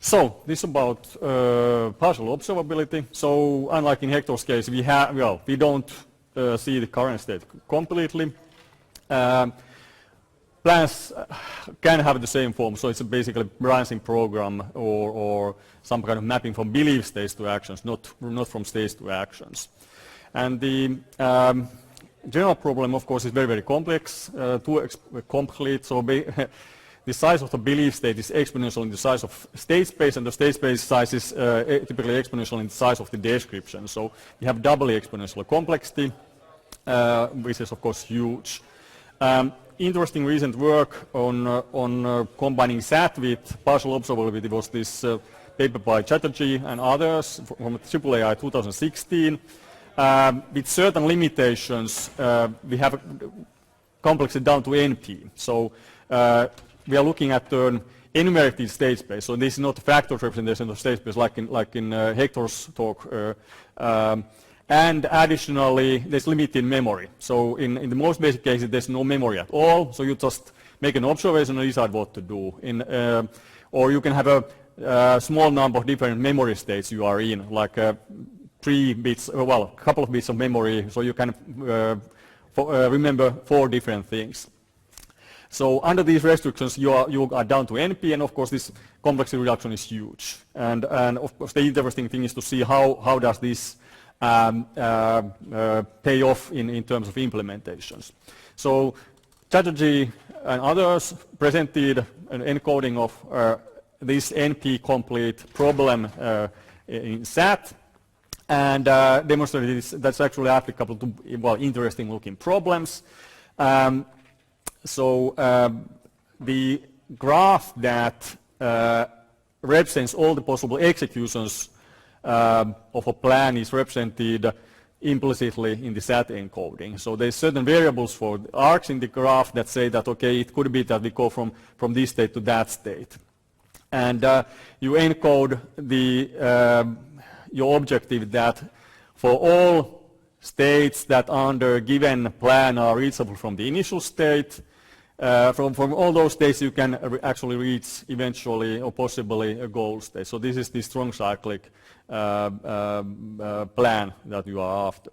So this is about partial observability. So unlike in Hector's case, we don't see the current state completely. Plans can have the same form, so it's basically a branching program or some kind of mapping from belief states to actions, not from states to actions. And the general problem, of course, is very, very complex, too complete. So the size of the belief state is exponential in the size of state space, and the state space size is typically exponential in the size of the description. So you have doubly exponential complexity, which is, of course, huge. Interesting recent work on combining SAT with partial observability was this paper by Chatterjee and others from AAAI 2016. With certain limitations, we have complexity down to NP. So we are looking at an enumerated state space. So this is not a factored representation of state space like in Hector's talk. And additionally, there's limited memory. So in the most basic cases, there's no memory at all. So you just make an observation and decide what to do. Or you can have a small number of different memory states you are in, like 3 bits, well, a couple of bits of memory, so you can remember 4 different things. So under these restrictions, you are down to NP, and of course this complexity reduction is huge. And of course the interesting thing is to see how does this pay off in terms of implementations. So Chatterjee and others presented an encoding of this NP-complete problem in SAT, and demonstrated that's actually applicable to, well, interesting-looking problems. So the graph that represents all the possible executions of a plan is represented implicitly in the SAT encoding. So there's certain variables for the arcs in the graph that say that, okay, it could be that we go from this state to that state. And you encode your objective that for all states that under a given plan are reachable from the initial state, from all those states you can actually reach eventually or possibly a goal state. So this is the strong cyclic plan that you are after.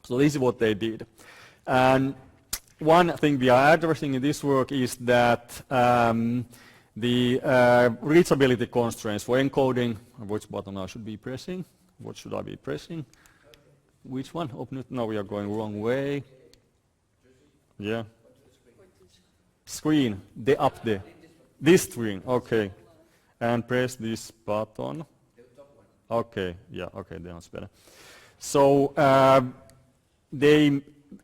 So this is what they did. And one thing we are addressing in this work is that the reachability constraints for encoding, which button I should be pressing? What should I be pressing? Which one? Open it. No, we are going wrong way. Yeah. Screen, up there. This screen, okay. And press this button. Okay, yeah, okay, that's better. So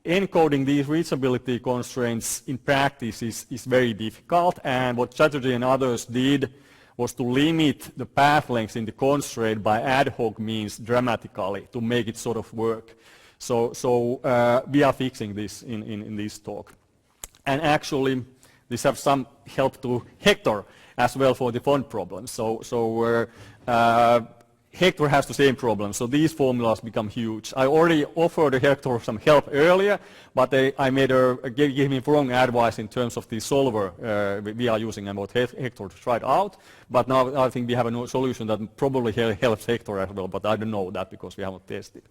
encoding these reachability constraints in practice is very difficult, and what Chatterjee and others did was to limit the path lengths in the constraint by ad hoc means dramatically to make it sort of work. So we are fixing this in this talk. And actually, this has some help to Hector as well for the font problem. So Hector has the same problem, so these formulas become huge. I already offered Hector some help earlier, but I gave him wrong advice in terms of the solver we are using and what Hector tried out. But now I think we have a solution that probably helps Hector as well, but I don't know that because we haven't tested.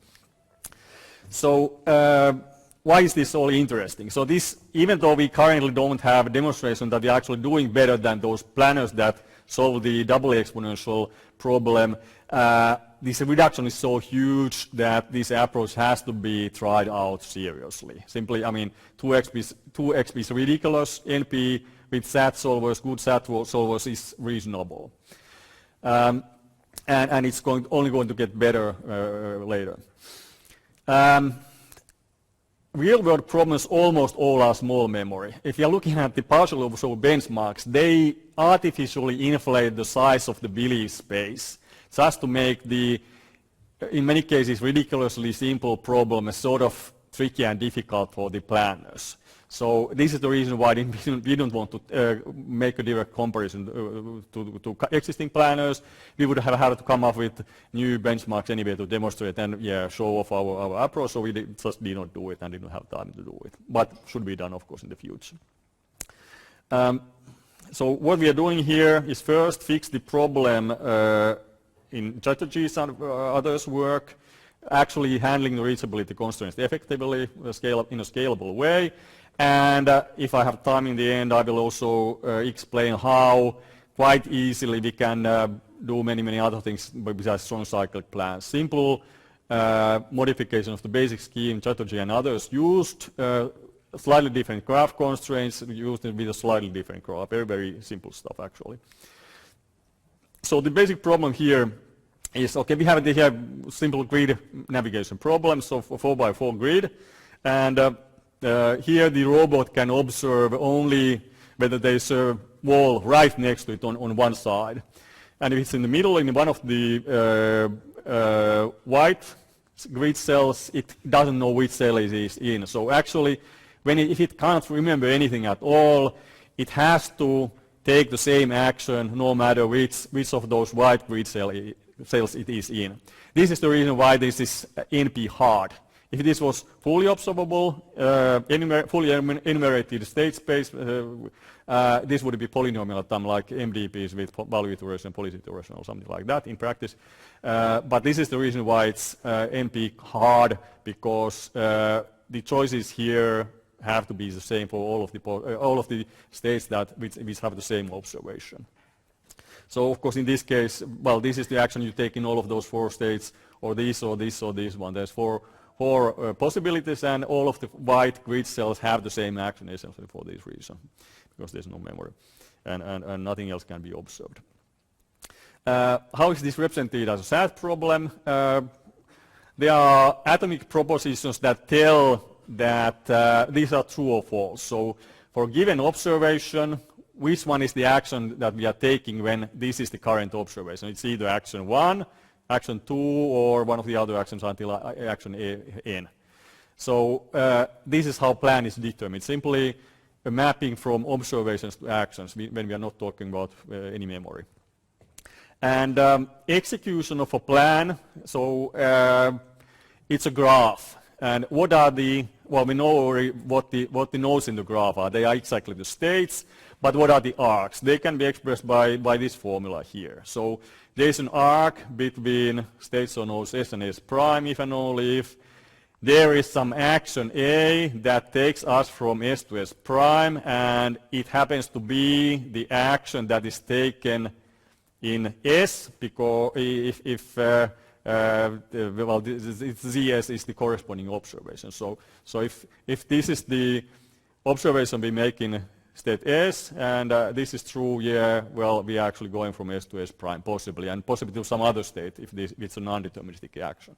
So why is this all interesting? So this, even though we currently don't have a demonstration that we're actually doing better than those planners that solve the doubly exponential problem, this reduction is so huge that this approach has to be tried out seriously. Simply, I mean, 2xp is ridiculous. NP with SAT solvers, good SAT solvers, is reasonable. And it's only going to get better later. Real-world problems, almost all are small memory. If you're looking at the partial observable benchmarks, they artificially inflate the size of the belief space just to make the, in many cases, ridiculously simple problem sort of tricky and difficult for the planners. So this is the reason why we don't want to make a direct comparison to existing planners. We would have had to come up with new benchmarks anyway to demonstrate and show off our approach, so we just did not do it and didn't have time to do it. But should be done, of course, in the future. So what we are doing here is first fix the problem in Chatterjee's and others' work, actually handling the reachability constraints effectively in a scalable way. And if I have time in the end, I will also explain how quite easily we can do many other things besides strong cyclic plans. Simple modification of the basic scheme Chatterjee and others used, slightly different graph constraints used with a slightly different graph. Very simple stuff actually. So the basic problem here is, okay, we have here simple grid navigation problem, so 4x4 grid, and here the robot can observe only whether there is a wall right next to it on one side. And if it's in the middle in one of the white grid cells, it doesn't know which cell it is in. So actually, if it can't remember anything at all, it has to take the same action no matter which of those white grid cells it is in. This is the reason why this is NP hard. If this was fully observable, fully enumerated state space, this would be polynomial time like MDPs with value iteration, policy iteration or something like that in practice. But this is the reason why it's NP hard, because the choices here have to be the same for all of the states which have the same observation. So of course in this case, well, this is the action you take in all of those 4 states, or this or this or this one. There's four possibilities, and all of the white grid cells have the same action essentially for this reason, because there's no memory, and nothing else can be observed. How is this represented as a SAT problem? There are atomic propositions that tell that these are true or false. So for a given observation, which one is the action that we are taking when this is the current observation? It's either action 1, action 2, or one of the other actions until action n. So this is how plan is determined, simply a mapping from observations to actions when we are not talking about any memory. And execution of a plan, so it's a graph. And what are the, well, we know already what the nodes in the graph are. They are exactly the states, but what are the arcs? They can be expressed by this formula here. So there's an arc between states or nodes S and S prime if and only if there is some action A that takes us from S to S prime, and it happens to be the action that is taken in S, because if well, ZS is the corresponding observation. So if this is the observation we make in state S, and this is true, yeah, well, we are actually going from S to S prime, possibly, and possibly to some other state if it's a non-deterministic action.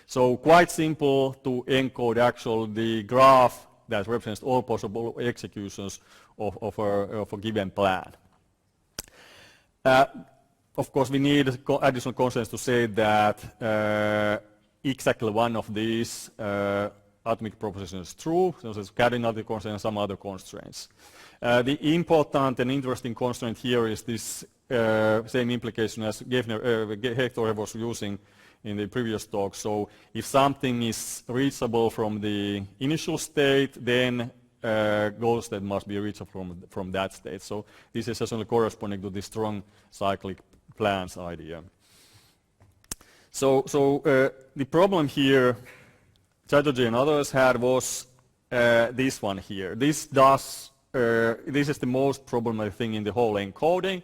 So quite simple to encode actually the graph that represents all possible executions of a given plan. Of course, we need additional constraints to say that exactly one of these atomic propositions is true, so there's cardinality constraint and some other constraints. The important and interesting constraint here is this same implication as Hector was using in the previous talk. So if something is reachable from the initial state, then goal state must be reachable from that state. So this is essentially corresponding to the strong cyclic plans idea. So the problem here Chatterjee and others had was this one here. This is the most problematic thing in the whole encoding.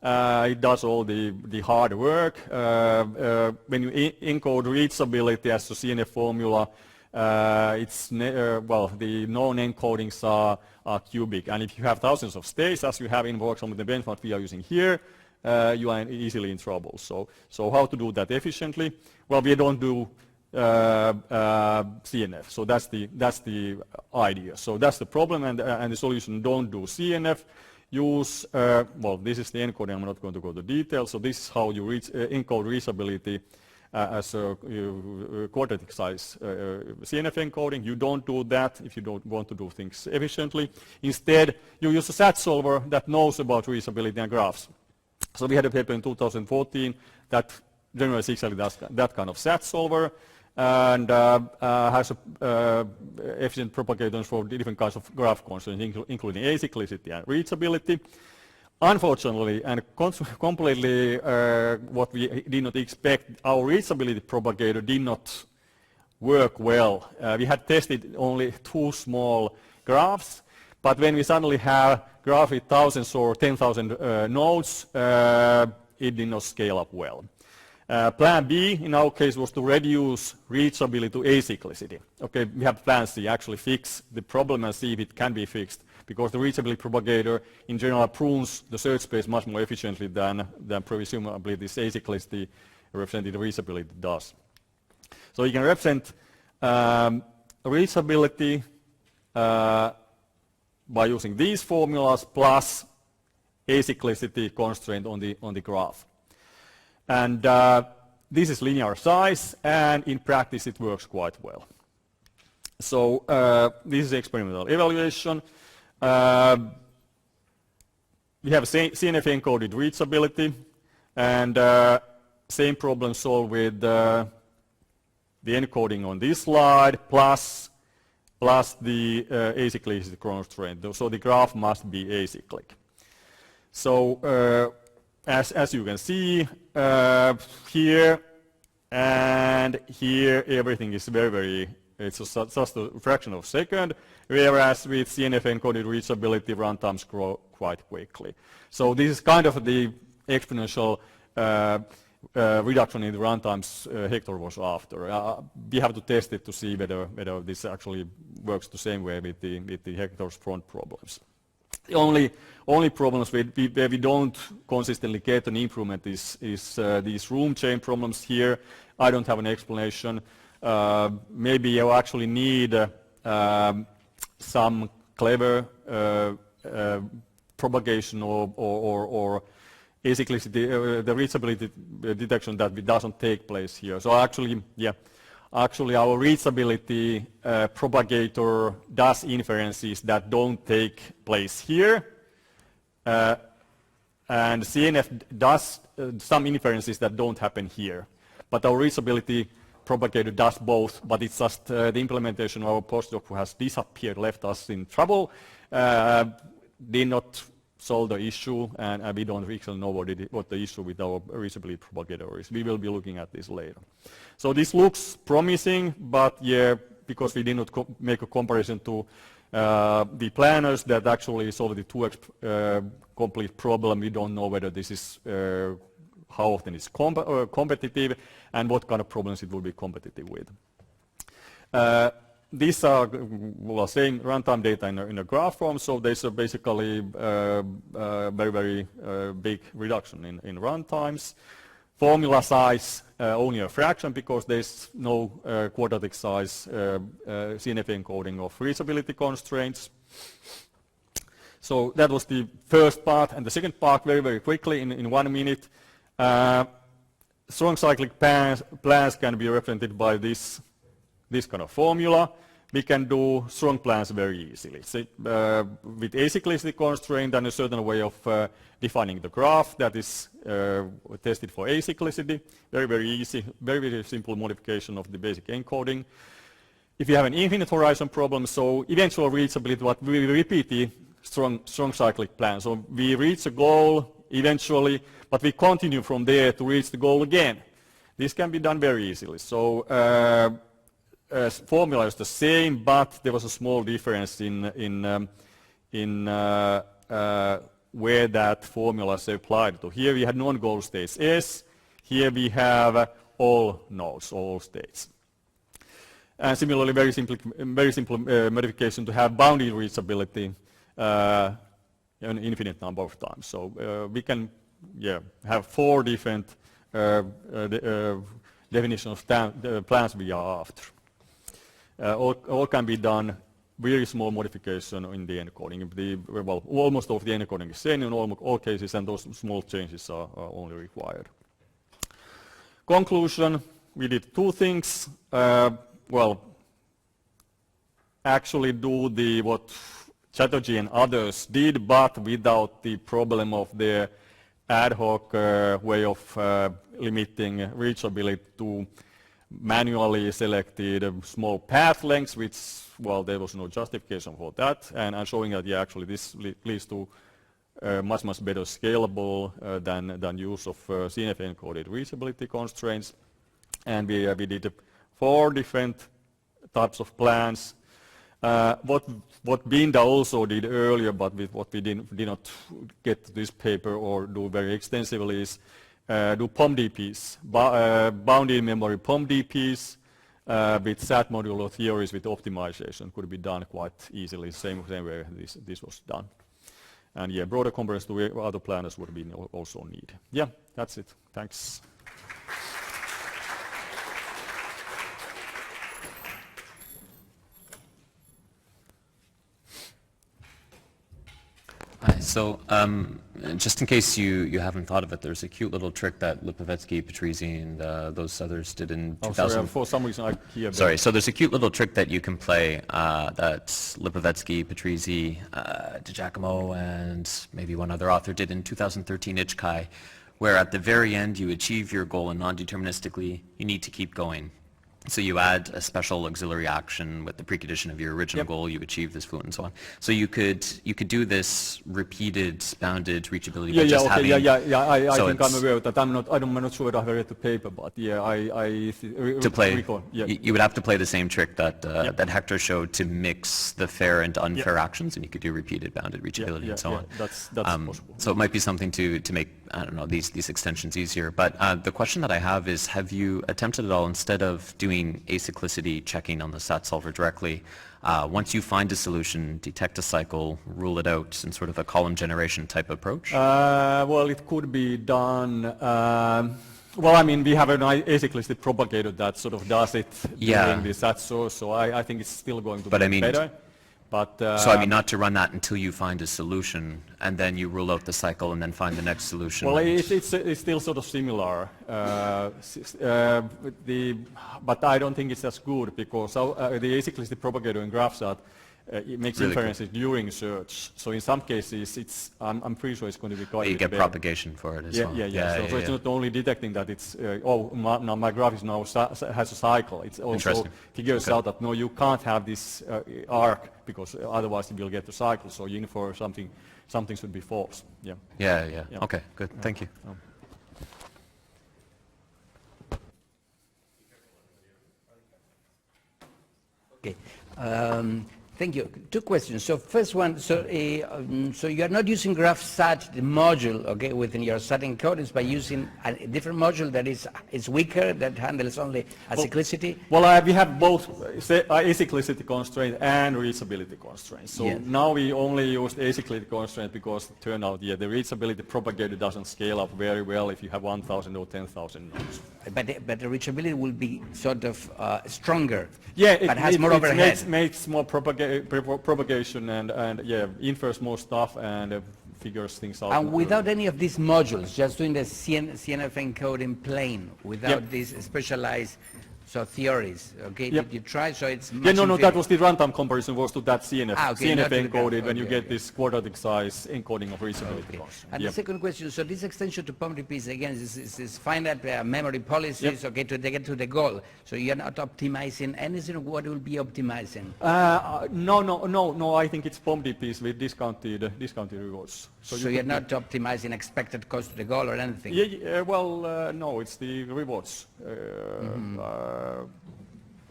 It does all the hard work. When you encode reachability as a CNF formula, well, the known encodings are cubic, and if you have thousands of states, as you have in, for example, the benchmark we are using here, you are easily in trouble. So how to do that efficiently? Well, we don't do CNF. So that's the idea. So that's the problem, and the solution: don't do CNF. Use well, this is the encoding. I'm not going to go to details. So this is how you encode reachability as a quadratic size CNF encoding. You don't do that if you don't want to do things efficiently. Instead, you use a SAT solver that knows about reachability and graphs. So we had a paper in 2014 that generates exactly that kind of SAT solver. and has efficient propagators for different kinds of graph constraints, including acyclicity and reachability. Unfortunately, and completely what we did not expect, our reachability propagator did not work well. We had tested only 2 small graphs, but when we suddenly have graph with thousands or 10,000 nodes, it did not scale up well. Plan B in our case was to reduce reachability to acyclicity. Okay, we have plan C, actually fix the problem and see if it can be fixed, because the reachability propagator in general prunes the search space much more efficiently than presumably this acyclicity represented reachability does. So you can represent reachability by using these formulas plus acyclicity constraint on the graph. And this is linear size, and in practice it works quite well. So this is experimental evaluation. We have CNF encoded reachability, and same problem solved with the encoding on this slide plus the acyclicity constraint. So the graph must be acyclic. So as you can see here and here, everything is very, it's just a fraction of a second, whereas with CNF encoded reachability, runtimes grow quite quickly. So this is kind of the exponential reduction in the runtimes Hector was after. We have to test it to see whether this actually works the same way with the Hector's front problems. The only problems where we don't consistently get an improvement is these room chain problems here. I don't have an explanation. Maybe you actually need some clever propagation or acyclicity, the reachability detection that doesn't take place here. So actually, yeah, actually our reachability propagator does inferences that don't take place here, and CNF does some inferences that don't happen here. But our reachability propagator does both, but it's just the implementation of our postdoc who has disappeared, left us in trouble, did not solve the issue, and we don't actually know what the issue with our reachability propagator is. We will be looking at this later. So this looks promising, but yeah, because we did not make a comparison to the planners that actually solve the 2x complete problem, we don't know whether this is how often it's competitive and what kind of problems it will be competitive with. These are same runtime data in a graph form, so there's basically very big reduction in runtimes. Formula size only a fraction because there's no quadratic size CNF encoding of reachability constraints. So that was the first part, and the second part very quickly in 1 minute. Strong cyclic plans can be represented by this kind of formula. We can do strong plans very easily. So, with acyclicity constraint and a certain way of defining the graph that is tested for acyclicity. Very easy, very simple modification of the basic encoding. If you have an infinite horizon problem, so eventual reachability, what we repeat the strong cyclic plan. So we reach a goal eventually, but we continue from there to reach the goal again. This can be done very easily. So formula is the same, but there was a small difference in where that formula is applied to. Here we had non-goal states S. Here we have all nodes, all states. And similarly, very simple modification to have bounded reachability an infinite number of times. So we can have 4 different definitions of plans we are after. All can be done, very small modification in the encoding. Almost all of the encoding is same in all cases, and those small changes are only required. Conclusion, we did 2 things. Actually do what Chatterjee and others did, but without the problem of their ad hoc way of limiting reachability to manually selected small path lengths, which, well, there was no justification for that, and showing that, yeah, actually this leads to much better scalable than use of CNF encoded reachability constraints. And we did 4 different types of plans. What Binda also did earlier, but with what we did not get to this paper or do very extensively, is do POM-DPs, bounded memory POM-DPs with SAT modulo theories with optimization could be done quite easily, same way this was done. And yeah, broader comparison to other planners would be also needed. Yeah, that's it. Thanks. So just in case you haven't thought of it, there's a cute little trick that Lipovetsky, Patrizi, and those others did in 2000. Sorry, for some reason I hear. Sorry, so there's a cute little trick that you can play that Lipovetsky, Patrizi, DiGiacomo, and maybe one other author did in 2013 ICAPS, where at the very end you achieve your goal and non-deterministically you need to keep going. So you add a special auxiliary action with the precondition of your original goal, you achieve this fluent and so on. So you could do this repeated bounded reachability by just having... I think I'm aware of that. I'm not sure that I've read the paper, but yeah, recall. Yeah. You would have to play the same trick that that Hector showed to mix the fair and unfair actions, and you could do repeated bounded reachability and so on. That's possible. So it might be something to make, I don't know, these extensions easier. But the question that I have is, have you attempted at all, instead of doing acyclicity checking on the SAT solver directly, once you find a solution, detect a cycle, rule it out in sort of a column generation type approach? Well, it could be done. Well, I mean, we have an acyclicity propagator that sort of does it during the SAT source, so I think it's still going to be better. But, so I mean, not to run that until you find a solution, and then you rule out the cycle and then find the next solution. Well, it's still sort of similar, but I don't think it's as good, because the acyclicity propagator in GraphSat it makes really inferences during search. So in some cases, I'm pretty sure it's going to be quite. You get propagation for it as well. So it's not only detecting that it's now my graph is now has a cycle. It also figures out that no, you can't have this arc, because otherwise you will get the cycle. So you infer something should be false. Yeah. Okay, good. Thank you. Okay. Thank you. 2 questions. So first one, so you are not using GraphSat, the module, okay, within your SAT encodings, by using a different module that is weaker, that handles only acyclicity? Well, we have both acyclicity constraint and reachability constraints. So now we only use acyclicity constraint because it turned out, the reachability propagator doesn't scale up very well if you have 1,000 or 10,000 nodes. But the reachability will be sort of stronger. Yeah, but has more overhead. It makes more propagation and infers more stuff and figures things out. And without any of these modules, just doing the CNF encoding plain, without these specialized theories, okay? Did you try? So it's much that was the runtime comparison, was to that CNF encoded when you get this quadratic size encoding of reachability. And the second question, so this extension to POM-DPs, again, is finite memory policies, okay, to get to the goal. So you're not optimizing anything. What will be optimizing? No, I think it's POM-DPs with discounted rewards. So you're not optimizing expected cost to the goal or anything? No, it's the rewards.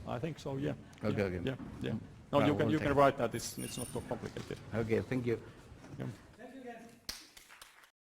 I think so, yeah. Okay. Yeah. No, you can write that. It's not so complicated. Okay, thank you. Yeah.